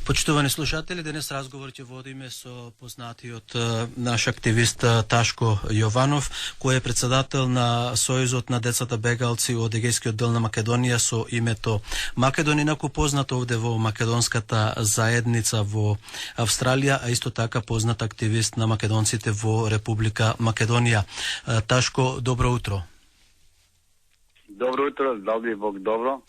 Почитувани слушатели, денес разговор ќе водиме со познатиот наш активист Ташко Јованов, кој е председател на Сојузот на децата бегалци од Егејскиот дел на Македонија со името Македон, инаку познат овде во македонската заедница во Австралија, а исто така познат активист на македонците во Република Македонија. Ташко, добро утро. Добро утро, да ви Бог добро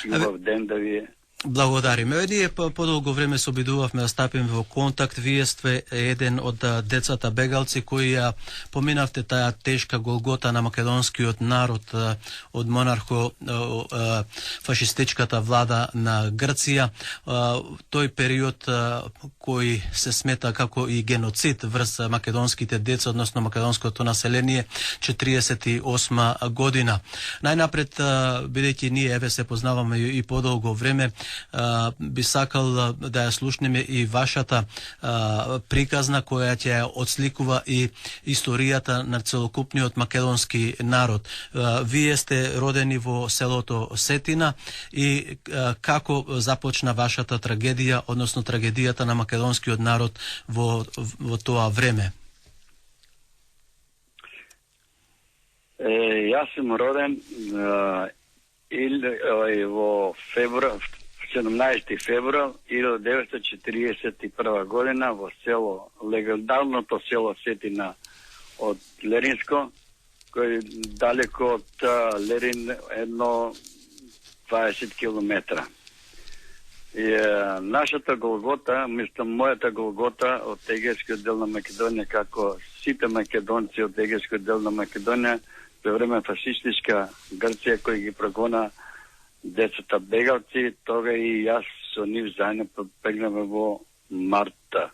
и во ден да ви Благодариме. Ние подолго време се обидувавме да стапиме во контакт. Вие сте еден од децата бегалци кои ја поминавте таа тешка голгота на македонскиот народ од монархо фашистичката влада на Грција. Тој период кој се смета како и геноцид врз македонските деца, односно македонското население, 48 година. Најнапред, бидејќи ние еве се познаваме и подолго време, би сакал да ја слушнеме и вашата приказна која ќе ја отсликува и историјата на целокупниот македонски народ. Вие сте родени во селото Сетина и како започна вашата трагедија, односно трагедијата на македонскиот народ во тоа време? Јас сум роден во 17 февруар 1941 година во село, легендарното село Сетина од Леринско, кој далеко од Лерин едно 20 километра. И нашата голгота, мојата голгота од Егејскиот дел на Македонија, како сите македонци од Егејскиот дел на Македонија, во време фашистичка Грција кој ги прогона децата бегалци, тога и јас со нив заедно побегнаме во марта.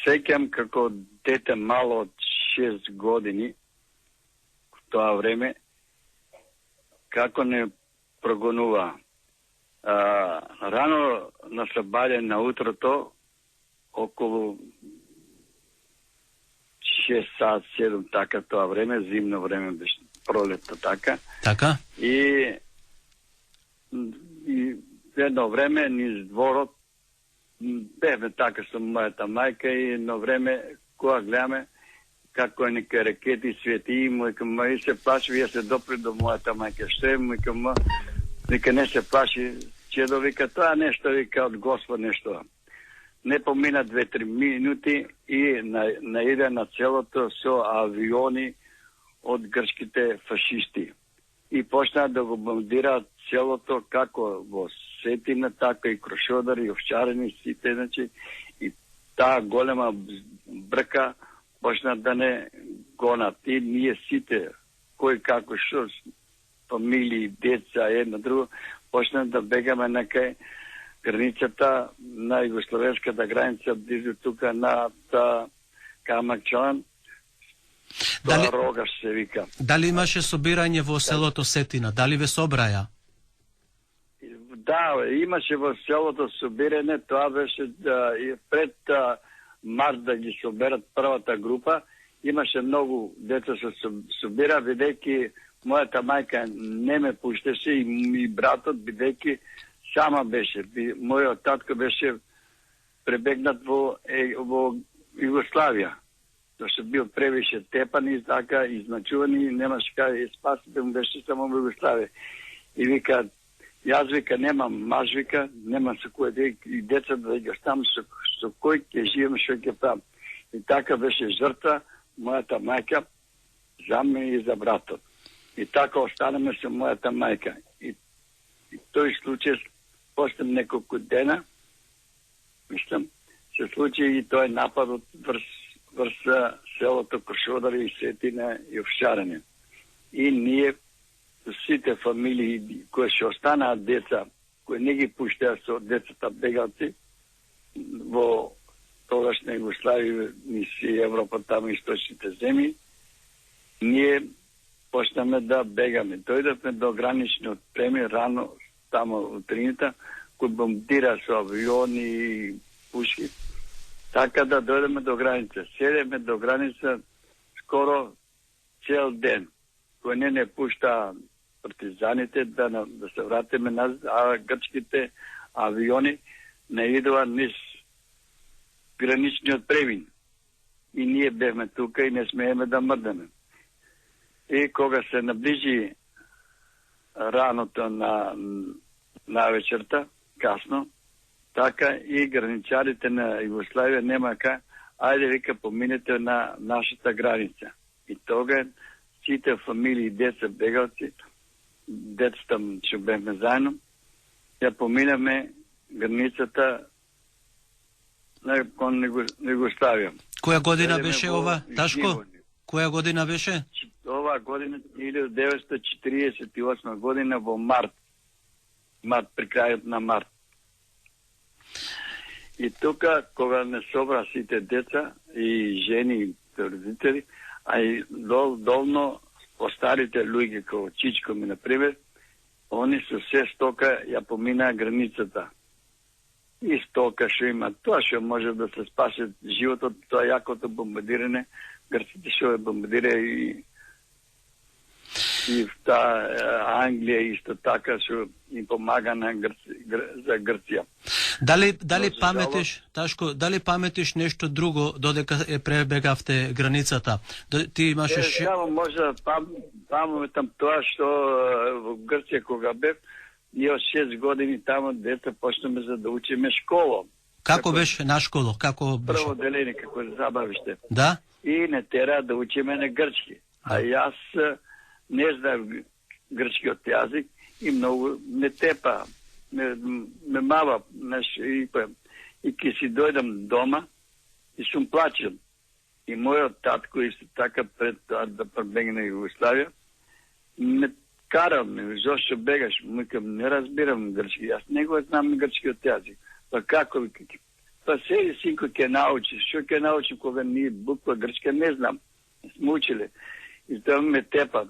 Сеќам како дете мало од 6 години, в тоа време, како не прогонува. Рано на сабаље на утрото, околу 6 сат, 7, така тоа време, зимно време беше, пролетно така. Така? И едно време низ дворот бевме така со мојата мајка и едно време кога гледаме како е нека ракети свети, мој се плаши, вие се допри до мојата мајка. Што е, вика не се плаши, чедо, вика тоа нешто, вика од Господ нешто. Не помина 2-3 минути и наиде на целото со авиони од грчките фашисти. И почнаа да го бомбардираат целото, како во Сетина, така и Крошодар, и Овчарени, сите, значи, и таа голема брка почна да не гонат. И ние сите, кој како што, фамилии, деца, едно друго, почна да бегаме на кај границата на југословенската граница, близу тука на Камакчан. Тоа Рогаш се вика. Дали имаше собирање во селото Сетина? Дали ве собраја? Да, имаше во селото собирање, тоа беше пред март да ги соберат првата група. Имаше многу деца се собира, бидејќи мојата мајка не ме пуштеше и братот, бидејќи сама беше. Мојот татко беше пребегнат во Југославија. Зашто бил превише тепан и така измачуван и немаше каде спасите, му беше само во Југославија. И вика, јас вика немам маж, вика, немам со кој и децата да ги оставам, со кој ќе живеам, што ќе правам. И така беше жртва мојата мајка за мене и за братот. И така останаме со мојата мајка. И тој случај после неколку дена, мислам, се случи и тој нападот врз селото Крошодар и Сетина и Овчарене. И ние, сите фамилии кои ще останаат деца, кои не ги пуштеа со децата бегалци, во тогашна Југославија, мисли Европа, таму источните земји, ние почнаме да бегаме. Дојдовме до граничниот премиер рано, тамо утрината, кој бомбдира со авиони и пушки. Така да дојдеме до граница. Седеме до граница скоро цел ден, кој не пушта партизаните да се вратиме назад, а грчките авиони не идува низ граничниот превин. И ние бевме тука и не смееме да мрдаме. И кога се наближи раното на вечерта, касно, така и граничарите на Југославија немака, ајде вика поминете на нашата граница. И тога сите фамилии, деца, бегалци, децата што бевме заедно, ја поминаме границата кон Југославија. Која година беше ова, Ташко? Која година беше? Ова година 1948 година во март. При крајот на март. И тука, кога не собра сите деца и жени и родители, а и долно постарите луѓе, како Чичко ми, например, они со се стока ја поминаа границата. И стока што има, тоа што може да се спасе животот, тоа јакото бомбардирање, грците што ја бомбардира и в Англија исто така што им помага за Грција. Дали паметиш, Ташко, дали паметиш нешто друго додека пребегавте границата? Ти имаше само може паметам тоа што во Грција кога бев, ние од 6 години тамо дете почнеме за да учиме школа. Како беше на школа? Како беше? Прво деление како забавиште. Да? И не тера да учиме на грчки. А јас не знам грчкиот јазик и многу не тепа, ме мава, и ке си дојдам дома и сум плачен. И мојот татко исто така пред тоа да пребегне Југославија ме карал ме, зошто бегаш? Мујкам, не разбирам грчки, јас не го знам грчкиот јазик. Па како ви? Па седи синко ќе научиш, што ќе научим кога ние буква грчка не знам. Сме училе. И тоа ме тепа.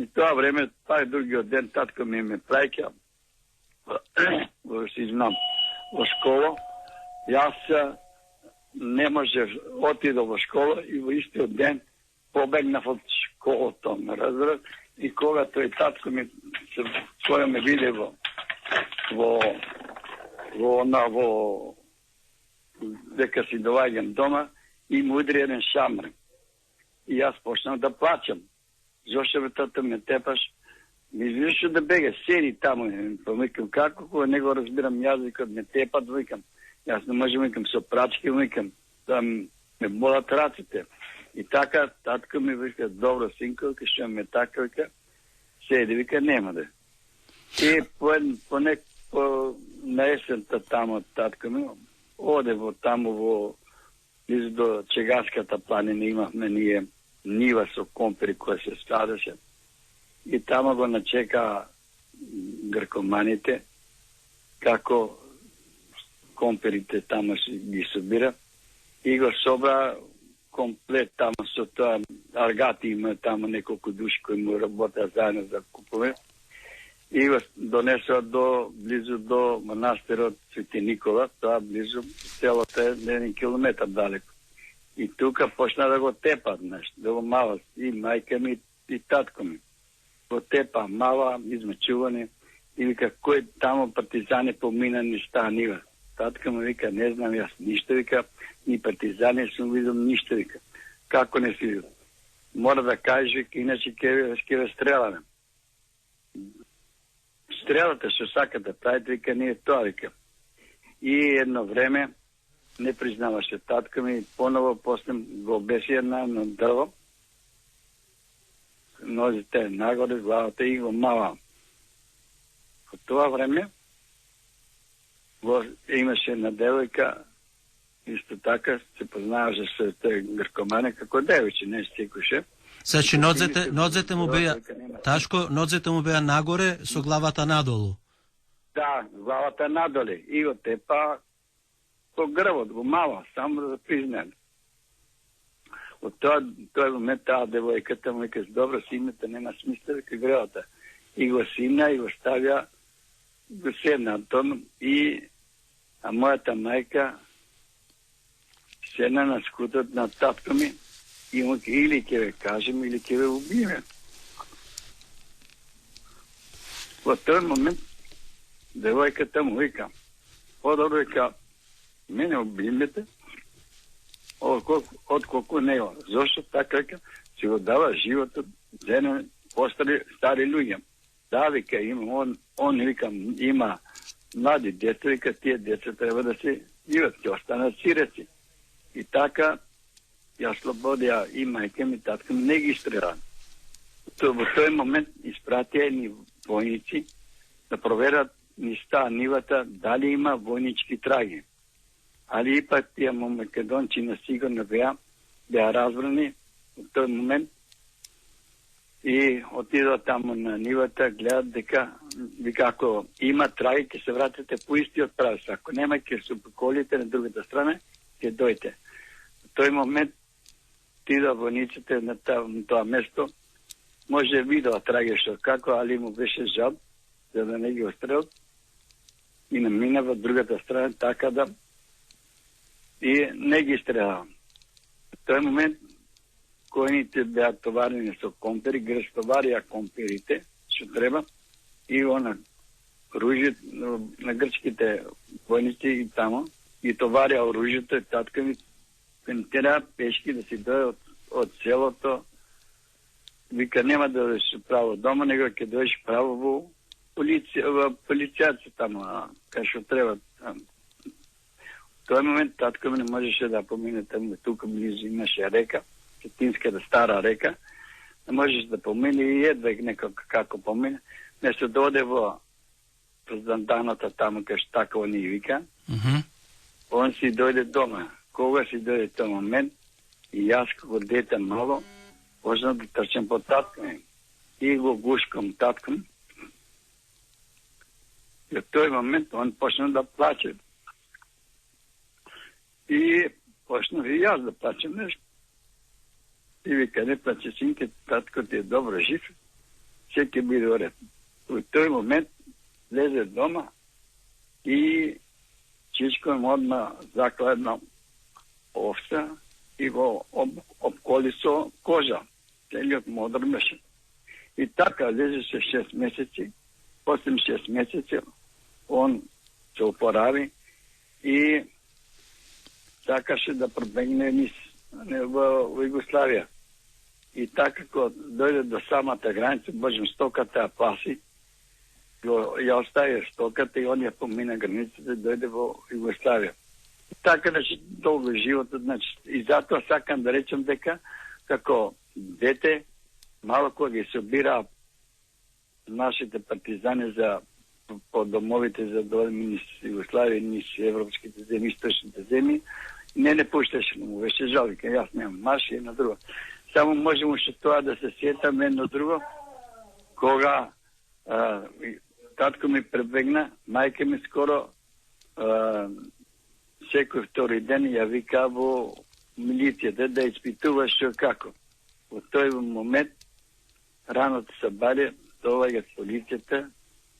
И тоа време, па другиот ден, татко ме праќа, си знам, во школа. Јас не можев, отидов во школа и во истиот ден побегнав од школата, ме разбрав. И кога тој татко ми, кога ме виде дека си доаѓам дома, и му удри еден шамар. И јас почнав да плачам. Зошто бе тато ме тепаш? Ми извишо да бега, седи таму. Па викам, како кога не го разбирам јазикот, ме тепат, викам. Јас не можем, викам, со прачки, викам. Тоа ме болат раците. И така, татко ми вика, добро, синко, што ме така, вика, седи, вика, нема да. И на есента тамо, татко ми, оде таму близу до Чегаската планина, имавме ние нива со компери која се складаше. И тамо го начека гркоманите, како комперите тамо ги собира, и го собра комплет тамо со тоа. Аргати има тамо неколку души кои му работеа заедно за купове. И го донесоа близу до манастирот Свети Никола, тоа близу селото е 1 километар далеко. И тука почна да го тепат нешто, да го мава и мајка ми и татко ми. Го тепа, мава, измачуване, и вика, кој тамо партизани помина низ таа нива. Татко ми вика, не знам јас ништо, вика, ни партизани сум видел ништо, вика. Како не си видел? Мора да кажеш, вика, иначе ќе ве стреламе. Стрелата што сака да правите, вика, не е тоа, вика. И едно време не признаваше татко ми, поново после го обесија на дрво, нозите нагоре, главата и го мава. Во тоа време имаше една девојка, исто така се познаваше со тој гркомане како девојче, не стикуше. Значи ноците му беа, Ташко, ноците му беа нагоре со главата надолу. Да, главата надоле. И го тепа по грбот, го мава, само да признам. Од тој момент таа девојката му вика, добро, симната нема смисла, вика гревата. И го симна и го ставја, го седна том, а мојата мајка седна на скутот на татко ми и му или ќе ве кажем, или ќе ве убиеме. Во тој момент девојката му вика, подобро вика, мене обимете, отколку него. Зошто така вика, си го дава животот, жене, стари луѓе. Да, вика, има, он вика, има млади деца, вика, тие деца треба да се живат, ќе останат сиреци. И така, ја слободија и мајка ми, татка ми, не ги стрела. Во тој момент испратија ни војници да проверат ниста нивата, дали има војнички траги. Али ипак тие македончина сигурно беа разбрани во тој момент и отидоа таму на нивата, гледат дека вика, ако има траги, ќе се вратите по истиот правец. Ако нема, ќе се поколите на другата страна, ќе дојте. Во тој момент отидоа војниците на тоа место, може видоа траги што како, али му беше жал, за да не ги острелат и намина во другата страна, така да и не ги стрелаа. В тој момент којните беа товарени со компери, ги растоварија комперите, што треба, и она оружје на грчките војници и тамо, и товарија оружјето, и татка ми пентера пешки да си дојде од селото. Вика, нема да дојдеш право дома, него ќе дојдеш право во полицијата тамо, кај што треба. В тој момент татко ми не можеше да помине таму, тука близу имаше река, Четинската стара река, не можеше да помине и едва некако како помине. Нешто доде во Прозданданата таму, кај што така они вика, он си дојде дома. Кога си дојде тој момент, и јас како дете мало, почнав да трчам по татко ми и го гушкам татко ми. И од тој момент он почна да плаче. И почнав и јас да плачем нешто. И вика, не плаче, синке, татко ти е добро жив, се ќе биде оред. Во тој момент лезе дома и чичко им одма закла една овца и го обколи со кожа. Целиот модр беше. И така лежеше 6 месеци. После 6 месеци он се опорави и сакаше да пробегне низ во Југославија. И така кога дојде до самата граница, можем стоката паси, ја остави стоката и он ја помина границата и дојде во Југославија. И така значи долго животот, значи и затоа сакам да речем дека како дете малку кога ги собира нашите партизани за по домовите за дојдеме низ Југославија, низ европските земји, источните земји, не пушташе, му беше жал, вика, јас немам маш и на друго. Само можемо што тоа да се сетам едно друго, кога татко ми пребегна, мајка ми скоро секој втори ден ја вика во милицијата да испитува што како. Во тој момент раното сабаре доаѓаат полицијата,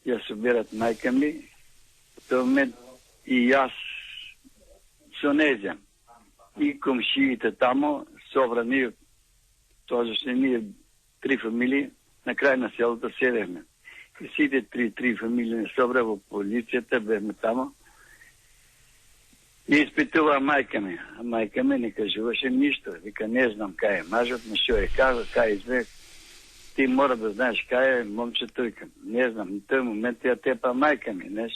ја соберат мајка ми, во тој момент и јас со нејзем. И комшиите тамо собрани, тоа зашто ние 3 фамилии на крај на селото седевме. И сите три фамилии не собра во полицијата, бевме тамо. И испитува мајка ми. А мајка ми не кажуваше ништо. Вика, не знам кај е мажот, на што е кажа, кај изве. Ти мора да знаеш кај е момчето, вика. Не знам, на тој момент ја тепа мајка ми, неш.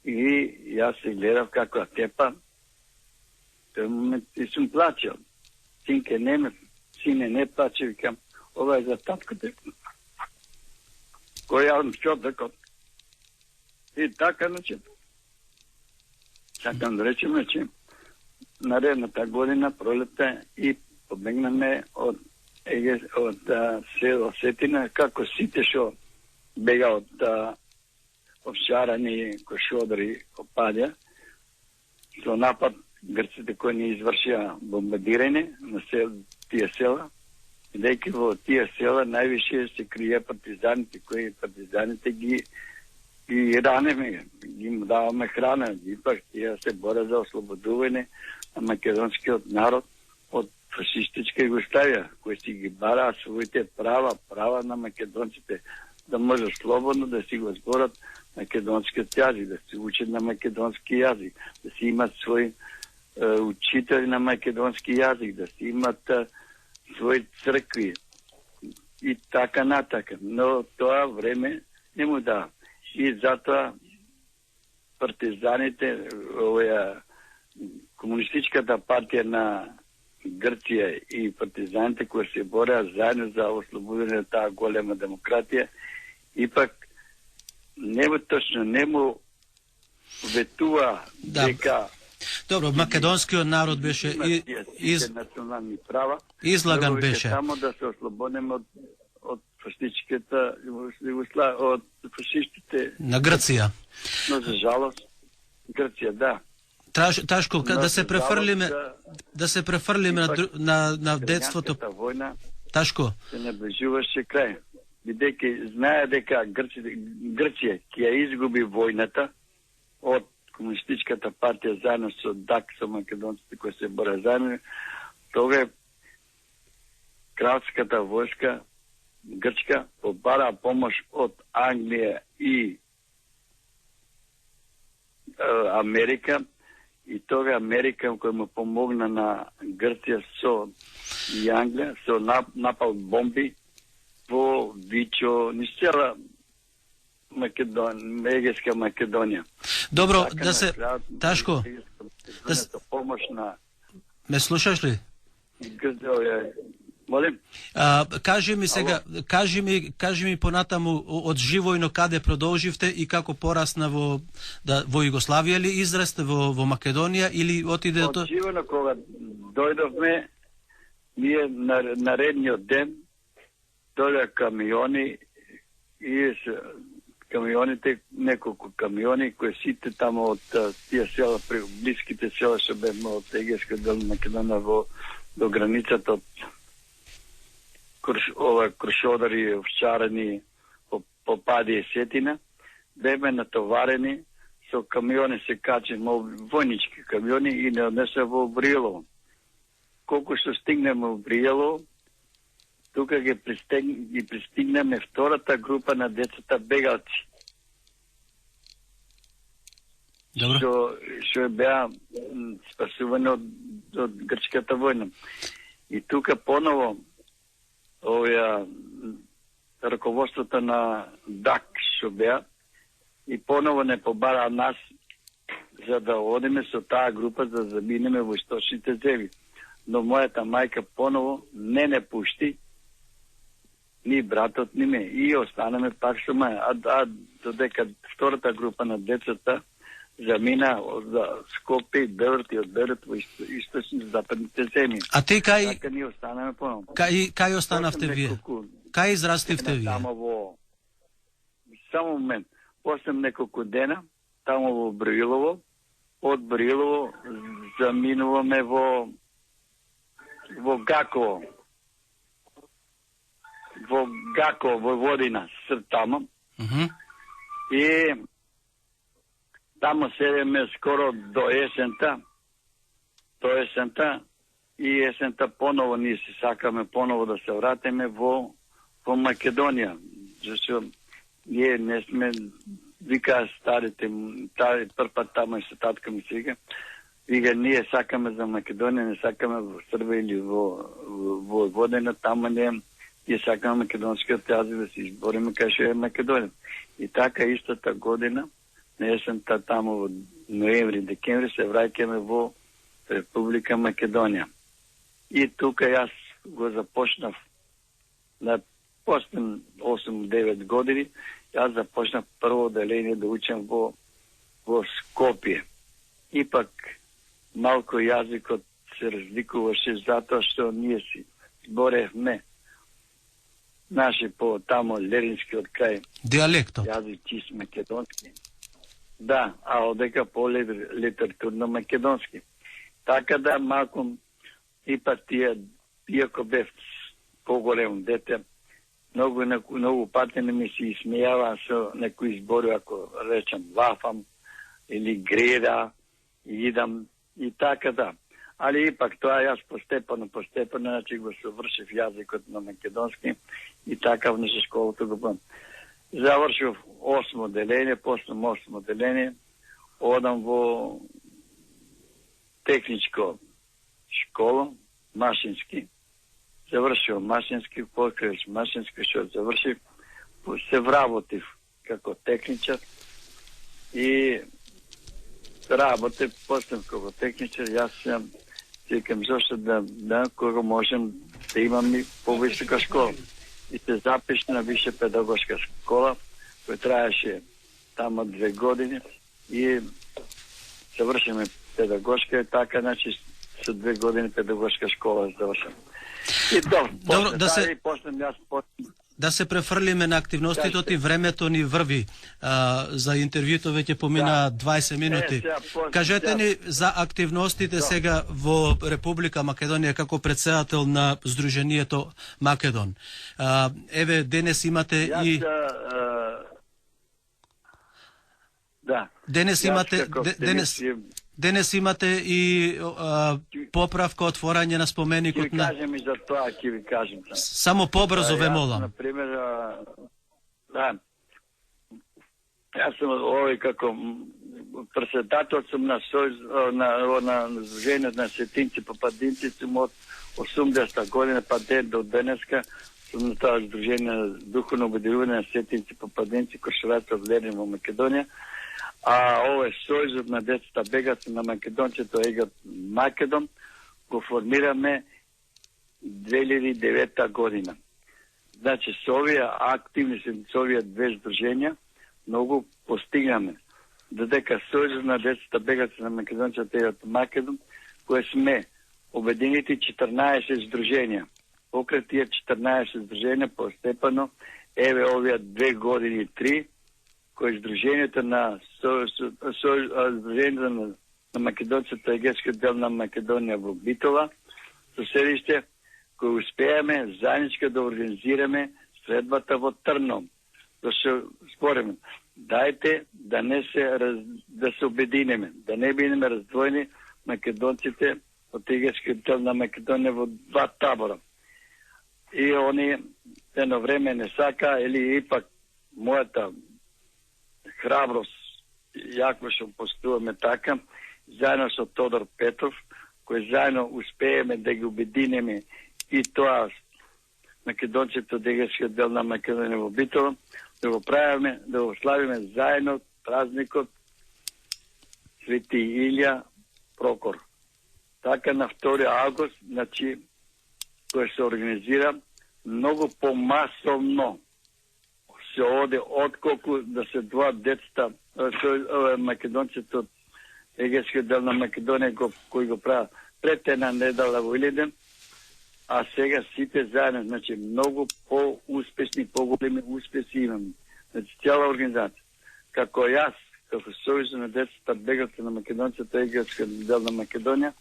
И јас се гледав како ја тепа. Тој момент и сум плачел. Синке сине не плаче, викам, ова е за таткото. Кој јавам чотакот. И така, значи, сакам да речем, значи, наредната година, пролета, и побегнаме од село Сетина, како сите што бега од овчарани, кошодри, опадја, со напад грците кои не извршија бомбардирање на тие села, бидејќи во тие села највише се крие партизаните, кои партизаните ги ранеме, ги им даваме храна, ипак тие се борат за ослободување на македонскиот народ од фашистичка Југославија, кои си ги бараа своите права на македонците, да може слободно да си го зборат македонскиот јазик, да се учат на македонски јазик, да се имат свој учители на македонски јазик, да се имат своји цркви и така натака. Но тоа време не му дава. И затоа партизаните, комунистичката партија на Грција и партизаните кои се бореа заедно за ослободење на таа голема демократија, ипак не му ветува дека Добро, македонскиот народ беше национални права, излаган беше. Само да се ослободиме од фашистичката од фашистите на Грција. Но за жалост Грција, да. Ташко да се префрлиме на детството. Војна, Ташко се наближуваше крај. Бидејќи знае дека Грција ќе ја изгуби војната од комунистичката партија заедно со ДАК, со македонците кои се бореа заедно, тога кралската војска грчка побара помош од Англија и Америка, и тога Америка кој му помогна на Грција со и Англија, со напал бомби во Вичо, низ цела Егејска Македонија. Добро, да се Ташко. Да се помош на ме слушаш ли? Молим. Кажи ми сега, кажи ми понатаму од Живојно каде продолживте и како порасна во Југославија ли израсте во Македонија или отиде од Живојно кога дојдовме ние наредниот ден дојде камиони и камионите, неколку камиони кои сите тамо од тие села, блиските села што бевме од Егејска дел Македонија до границата од Кршодари, Овчарани, Попади и Сетина, бевме натоварени со камиони, се качеме војнички камиони и не однесе во Бријелово. Колку што стигнеме во Бријелово, тука ги пристигнеме втората група на децата бегалци. Што беа спасувани од грчката војна. И тука поново раководството на ДАК што беа и поново не побара нас за да одиме со таа група за да заминеме во источните земји. Но мојата мајка поново не пушти ни братот ни ме и останеме пак со маја. Додека втората група на децата замина од Скопје и Белград и од Белград во источните западните земји. А ти така ние останеме поново. Кај останавте вие? Кај израстивте вие? Само момент. После неколку дена тамо во Бријелово, од Бријелово заминуваме во Гаково. Во Гаково, во Водина, тамо. И тамо седеме скоро до есента. И есента поново ние се сакаме поново да се вратиме во Македонија. Зашто ние не сме, вика старите, првпат тамо и се татка ми сега, вика ние сакаме за Македонија, не сакаме во Србија или во Водена, тамо ние сакаме македонскиот јазик да се избориме кај што е Македонија. И така истата година, на есента тамо во ноември, декември се враќаме во Република Македонија. И тука јас го започнав на после 8-9 години, јас започнав прво оделение да учам во Скопје. Ипак малку јазикот се разликуваше затоа што ние си зборевме наши по тамо леринскиот крај. Диалектот. Јазик чист македонски. Да, а одека по литературно македонски. Така да малку ипак иако бев поголем дете, многу пати не ми се исмејава со некои збори, ако речам лафам или греда, идам и така да. Али ипак тоа јас постепено, значи го совршив јазикот на македонски и така внесе школата го бам. Завршив 8 деление, после 8 деление, одам во техничко школа, машински. Завршив машински, покрај машински што завршив, се вработив како техничар и работе, после како техничар, јас сам викам зашто да кога можем да имам и повисока школа. И се запиш на више педагошка школа, која траеше тамо 2 години и завршиме педагошка и така, значи со 2 години педагошка школа завршам. И Добро, да се префрлиме на активностите ти, времето ни врви. За интервјуто веќе помина 20 минути. Кажете ни за активностите сега во Република Македонија како председател на Сдруженијето Македон. Еве, денес имате и... Денес имате и поправка, отворање на споменикот на... Ќе ви кажем и за тоа, ќе ви кажем. Само побрзо ве молам. Например, јас сум овој како председател сум на Сдруженијето на светинци попадинци, сум од 80-та година па до денеска сум на тоа Сдружение духовно обединување на светинци попадинци кој што работи од Лерин во Македонија. А ова е Сојузот на децата бегаци на македонците ЕГ Македон, го формираме 2009 година. Значи, со овие активни со овие 2 здруженија, многу постигнаме. Додека Сојузот на децата бегаци на македонците ЕГ Македон, кои сме обединети 14 здруженија. Покрај тие 14 здруженија, постепено, еве овие 2 години и 3, кој Сдруженијето на Сдруженијето на македонците егески дел на Македонија во Битола, со седиште кој успеаме заеднички да организираме средбата во Трнов. Да се спореме. Дајте да да се обединеме, да не бидеме раздвоени македонците од егески дел на Македонија во 2 табора. И они едно време не сака, или ипак мојата храброст, јако што постуваме така, заедно со Тодор Петров, кој заедно успееме да ги обединеме и тоа македонците од егескиот дел на Македонија во Битола, да го правиме, да го славиме заедно празникот Свети Илја Прокор. Така на 2 август, значи, кој се организира многу помасовно се оде отколку да се двоат децата македонците од егескиот дел на Македонија кои го прават пред една недела во Илиден, а сега сите заедно, значи многу по-успешни, по-големи успеси имаме. Значи цела организација. Како јас, како Сојуз на децата бегаци на македонците егескиот дел на Македонија,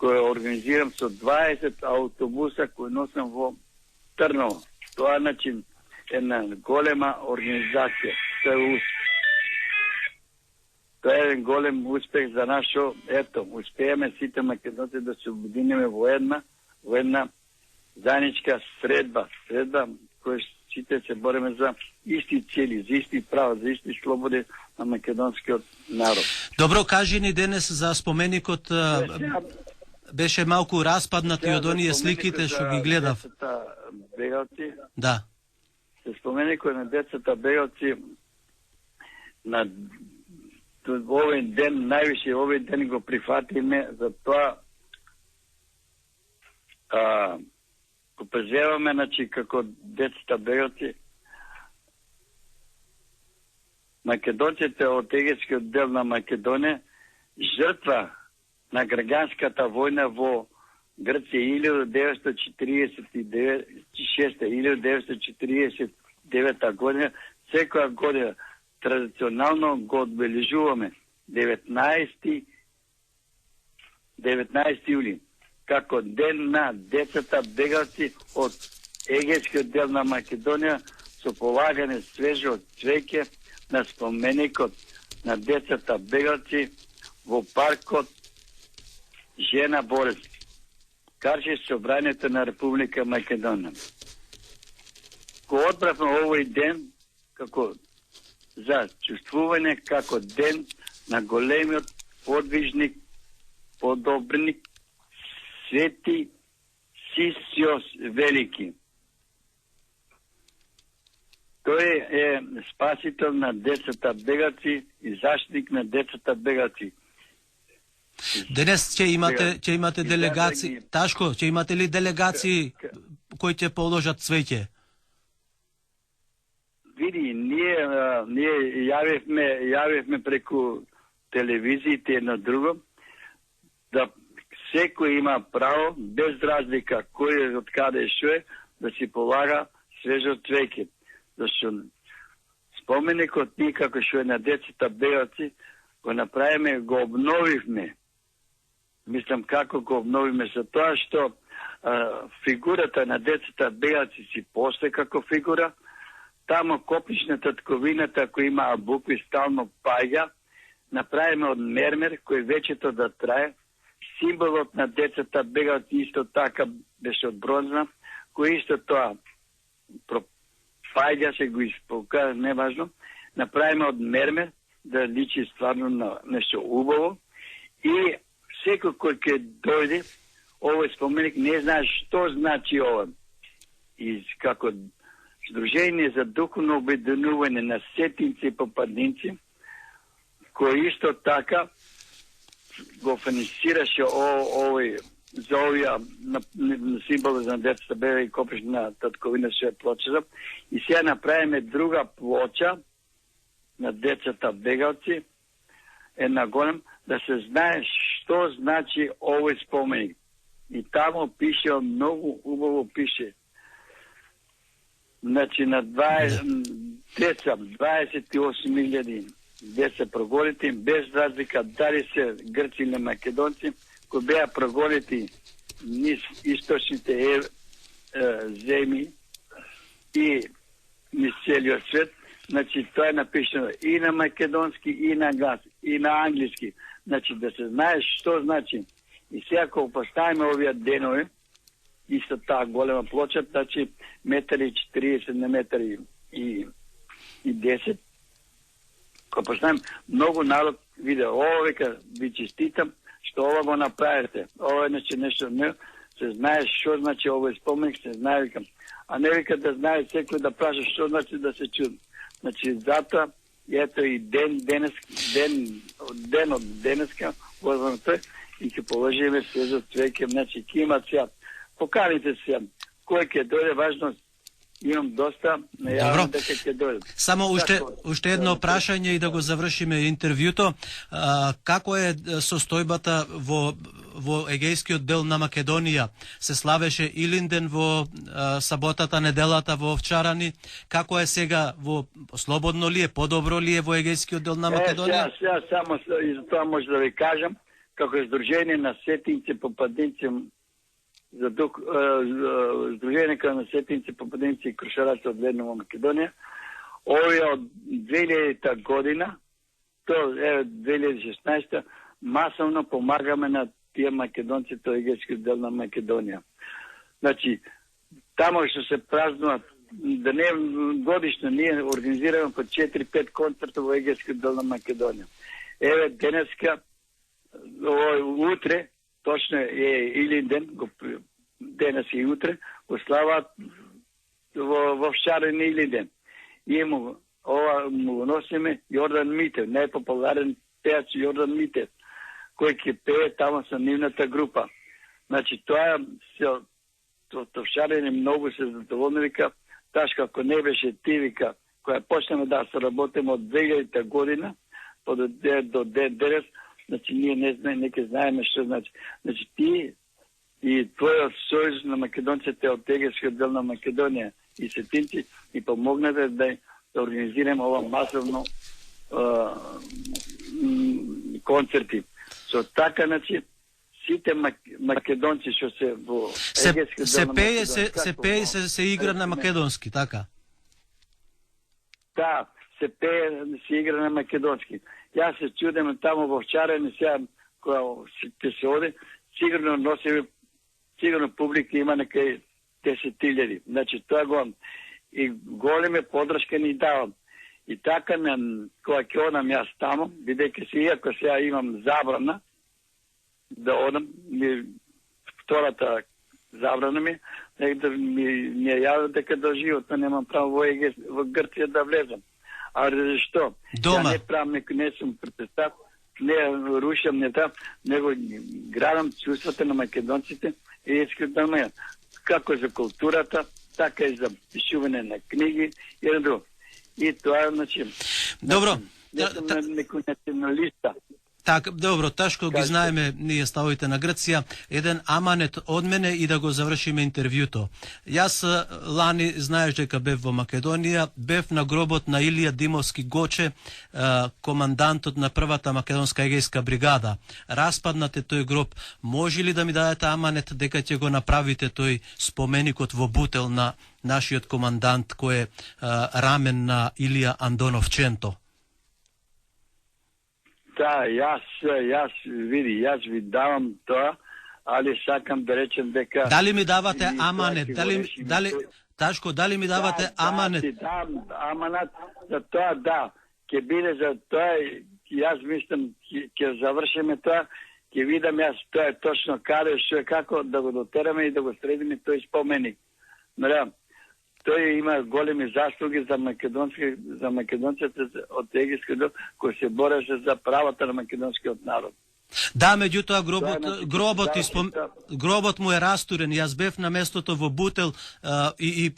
кој организирам со 20 автобуса кои носам во Трново. Тоа значи една голема организација. Тоа е еден голем успех за нашо, ето, успееме сите македонци да се обединиме во една заедничка средба која сите се бориме за исти цели, за исти права, за исти слободи на македонскиот народ. Добро, кажи ни денес за споменикот, беше малку распаднат и од оние сликите што ги гледав. Бегалци. Да. Се споменикот на децата бегалци на овој ден, највише овој ден го прифатиме, за тоа го презеваме, значи, како децата бегалци, македонците од егескиот дел на Македонија, жртва на граѓанската војна во Грција 1946-1949 година, секоја година традиционално го одбележуваме 19 јули како ден на децата бегалци од егескиот дел на Македонија, со полагање свежо цвеќе на споменикот на децата бегалци во паркот Жена Борис, каже Собранието на Република Македонија. Ко одбравме овој ден, како за чувствување како ден на големиот подвижник, подобрник, Свети Сисиос Велики. Тој е спасител на децата бегаци и заштитник на децата бегаци. Денес ќе имате делегации, Ташко, ќе имате ли делегации кои ќе положат цвеќе? Види, ние јавивме преку телевизиите на друго, да секој има право, без разлика кој од каде што е, да си полага свежо цвеќе. Зашто споменикот ни како што е на децата бегаци, го направиме, го обновивме. Мислам како го обновиме за тоа што фигурата на децата бегаци си после како фигура, тамо копичната татковината која има букви стално паѓа, направиме од мермер кој вечето да трае, символот на децата бегаци исто така беше од бронза, кој исто тоа паѓа се го исполка, неважно, направиме од мермер да личи стварно на нешто убаво и секој кој ќе дојде, овој споменик не знае што значи ова. И како Сдружение за духовно обединување на сетинци и попадници, кој исто така го финансираше овој за овија на символ за децата бега и копична татковина што е плоча. И сега направиме друга плоча на децата бегавци, една голем, да се знае што значи овој споменик. И тамо пише, многу убаво пише. Значи на 28.000 деца проголети, без разлика дали се грци или македонци, кои беа проголети низ источните земји и низ целиот свет. Значи тоа е напишано и на македонски, и на англиски. Значи да се знае што значи. И сега кога поставиме овие денови, исто таа голема плоча, значи 1,40 на 1,10. Кога поставим, многу народ виде, ова века ви честитам, што ова го направите. Ова е нешто не, се знае што значи овој споменик, се знае, викам. А не вика да знае секој да праша што значи да се чуди. Значи, затоа, ето и ден од денеска, и ќе положиме свежо цвеќе, значи, ќе имат сега. Поканите се, кој ќе дојде, важно, имам доста, најавам дека ќе дојде. Само уште едно прашање и да го завршиме интервјуто. Како е состојбата во егејскиот дел на Македонија? Се славеше Илинден во саботата, неделата во Овчарани. Како е сега? Слободно ли е, подобро ли е во егејскиот дел на Македонија? Сега само и за тоа може да ви кажам, како Сдружение на сетинци попадници Сдружение на сетинци попадници и крушараци од Верно во Македонија, овие од 2000 година, то е 2016, масовно помагаме на тие македонци, тој егејски дел на Македонија. Значи, тамо што се празнуват, да не годишно, ние организираме по 4-5 концерта во егејски дел на Македонија. Еве, денеска, утре, точно е Илинден, денес и утре, го слават во Овчарани Илинден. И ова му носиме Јордан Митев, најпопуларен пејач Јордан Митев, кој ќе пее тамо со нивната група. Значи, тоа се Овчарани многу се задоволни, вика, Ташко, ако не беше ти, вика, која почнеме да се работиме од 2000 година, до денес, значи ние не ќе знаеме што значи. Значи ти и твојот сојуз на македонците од егејскиот дел на Македонија и сетинци и помогнете да организираме ова масовно концерти. Со така, значи, сите македонци што се во егејскиот дел на Македонија... Се пее, се игра на македонски, така? Да, се пее, се игра на македонски. Јас се чудам тамо во Овчарани, сега кога ќе се оди, сигурно публика има некај 10.000. Значи тоа го и големе подршка ни давам. И така, кога ќе одам јас тамо, бидејќи се, иако сега имам забрана да одам, втората забрана ми, да ми јават дека до животно немам право во Грција да влезам. А зашто? Дома. Ја не правам, не сум протестат, не рушам, не там, него градам чувствата на македонците и искам да ме како за културата, така и за пишување на книги и на друго. И тоа, значи... Добро. Не сум некој националиста. Так, добро, тешко ги знаеме ние ставовите на Грција. Еден аманет од мене и да го завршиме интервјуто. Јас лани, знаеш дека бев во Македонија, бев на гробот на Илија Димовски Гоче, командантот на првата македонска егејска бригада. Распаднат е тој гроб. Може ли да ми дадете аманет дека ќе го направите тој споменикот во Бутел на нашиот командант кој е рамен на Илија Андонов Ченто? Да, јас ви давам тоа, али сакам да речем дека... Дали ми давате аманет? Ташко, дали ми давате аманет? Да, дам аманет за тоа, да. Ќе биде за тоа, јас мислам, ќе завршиме тоа, ќе видам јас тоа е точно каде, што е како да го дотераме и да го средиме тој споменик. Тој има големи заслуги за македонците од егејскиот дел кој се бореше за правата на македонскиот народ. Да, меѓутоа гробот му е растурен. Јас бев на местото во Бутел и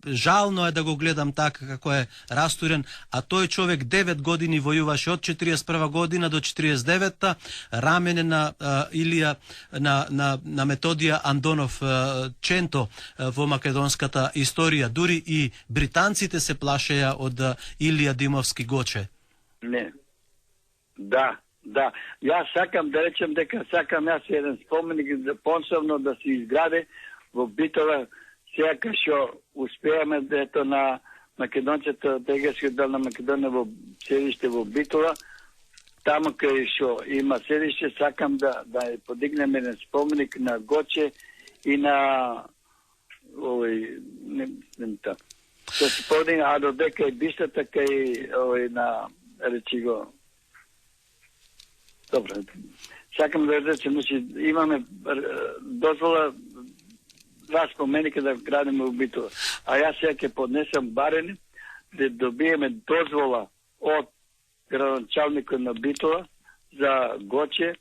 жално е да го гледам така како е растурен, а тој човек 9 години војуваше од 41 година до 49-та, рамене на Илија на Методија Андонов Ченто во македонската историја. Дури и британците се плашеја од Илија Димовски Гоче. Не. Да, јас сакам да речем дека сакам јас еден споменик посебно да се изграде во Битола, сега што успеаме ето на македонците од егејскиот дел на Македонија во седиште во Битола, таму кај што има седиште, сакам да подигнеме еден споменик на Гоче и на што се подигна, а додека и бистата кај на речи го. Добро, сакам да речем, имаме дозвола два споменика да градиме во Битола. А јас сега ќе поднесам барени да добиеме дозвола од градоначалникот на Битола за Гоче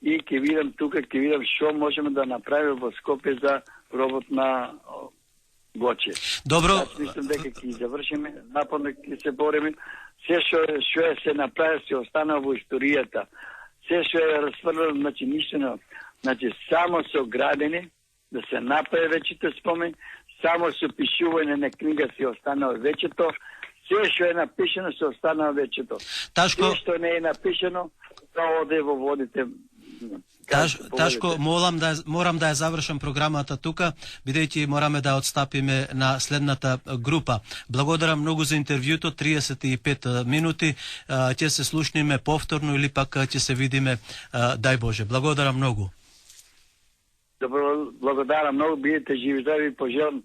и ќе видам тука, што можеме да направиме во Скопје за гробот на Гоче. Добро. Јас мислам дека ќе завршиме, напорно ќе се бориме. Се што се направи се останува во историјата. Се што е расфрлено, значи ништено, значи само со градени да се направи вечето спомен, само со пишување на книга се останува вечето, се што е напишено се останува вечето. Се што не е напишено, тоа оде во водите. Ташко, морам да ја завршам програмата тука, бидејќи мораме да отстапиме на следната група. Благодарам многу за интервјуто, 35 минути. Ќе се слушниме повторно или пак ќе се видиме, дај Боже. Благодарам многу. Добро, благодарам многу, бидете живи, да ви пожелам